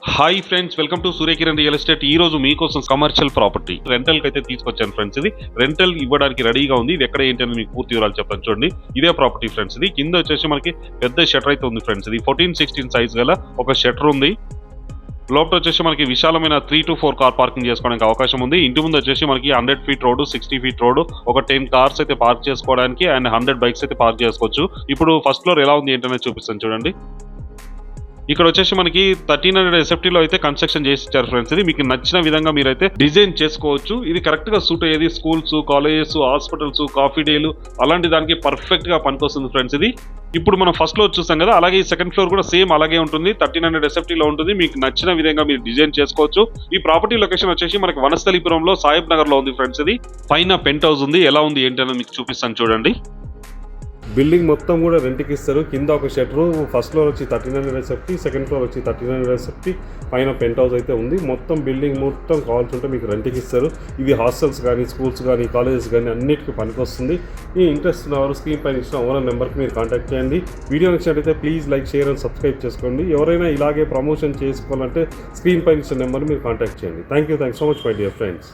Hi friends, welcome to Surya Kiran real estate. ఈ రోజు మీకోసం కమర్షియల్ ప్రాపర్టీ రెంటల్ కి అయితే తీసుకొచ్చాను ఫ్రెండ్స్. ఇది రెంటల్ ఇవ్వడానికి రెడీగా ఉంది. ఇది ఎక్కడ ఏంటని మీకు పూర్తి వివరాలు చెప్తాను చూడండి. ఇదే ప్రాపర్టీ ఫ్రెండ్స్. ఇది కింద వచ్చేసి మనకి పెద్ద షటర్ అయితే ఉంది ఫ్రెండ్స్. ఇది 14-16 సైజ్ గల ఒక షటర్ ఉంది. లోపల వచ్చేసి మనకి విశాలమైన 3 to 4 కార్ పార్కింగ్ చేసుకోవడానికి అవకాశం ఉంది. ఇంటి ముందు వచ్చేసి మనకి 100 feet రోడ్, 60 feet రోడ్, ఒక 10 కార్స్ అయితే పార్క్ చేసుకోవడానికి అండ్ 100 బైక్స్ అయితే పార్క్ చేసుకోవచ్చు. ఇప్పుడు ఫస్ట్ ఫ్లోర్ ఎలా ఉంది ఏంటనేది చూపిస్తాను చూడండి. ఇక్కడ వచ్చేసి మనకి 1300 SFT లో అయితే కన్స్ట్రక్షన్ చేసి ఇచ్చారు ఫ్రెండ్స్. ఇది మీకు నచ్చిన విధంగా మీరైతే డిజైన్ చేసుకోవచ్చు. ఇది కరెక్ట్ గా సూట్ అయ్యేది స్కూల్స్, కాలేజెస్, హాస్పిటల్స్, కాఫీ డేలు అలాంటి దానికి పర్ఫెక్ట్ గా పనికొస్తుంది ఫ్రెండ్స్. ఇది ఇప్పుడు మనం ఫస్ట్ ఫ్లోర్ చూస్తాం కదా, అలాగే ఈ సెకండ్ ఫ్లోర్ కూడా సేమ్ అలాగే ఉంటుంది. 1300 SFT లో ఉంటుంది. మీకు నచ్చిన విధంగా మీరు డిజైన్ చేసుకోవచ్చు. ఈ ప్రాపర్టీ లొకేషన్ వచ్చేసి మనకి వనస్థలిపురంలో సాయిబ్ నగర్ లో ఉంది ఫ్రెండ్స్. ఇది పైన పెంట్ హౌస్ ఉంది. ఎలా ఉంది ఏంటని మీకు చూపిస్తాను చూడండి. బిల్డింగ్ మొత్తం కూడా రెంట్కి ఇస్తారు. కింద ఒక షటర్, ఫస్ట్ ఫ్లోర్ వచ్చి 1300 SFT, సెకండ్ ఫ్లోర్ వచ్చి 1300 SFT, పైన పెంట్ హౌస్ అయితే ఉంది. మొత్తం బిల్డింగ్ మొత్తం కావాల్సి ఉంటే మీకు రెంట్కి ఇస్తారు. ఇది హాస్టల్స్ కానీ, స్కూల్స్ కానీ, కాలేజెస్ కానీ అన్నిటికీ పనికొస్తుంది. ఈ ఇంట్రెస్ట్ ఉన్నవారు స్క్రీన్ పైన ఇచ్చిన ఓనర్ నెంబర్కి మీరు కాంటాక్ట్ చేయండి. వీడియో నచ్చినట్లయితే please like, share and subscribe చేసుకోండి. ఎవరైనా ఇలాగే ప్రమోషన్ చేసుకోవాలంటే స్క్రీన్ పైన ఇచ్చిన నెంబర్ని మీరు కాంటాక్ట్ చేయండి. Thank you so much my dear friends.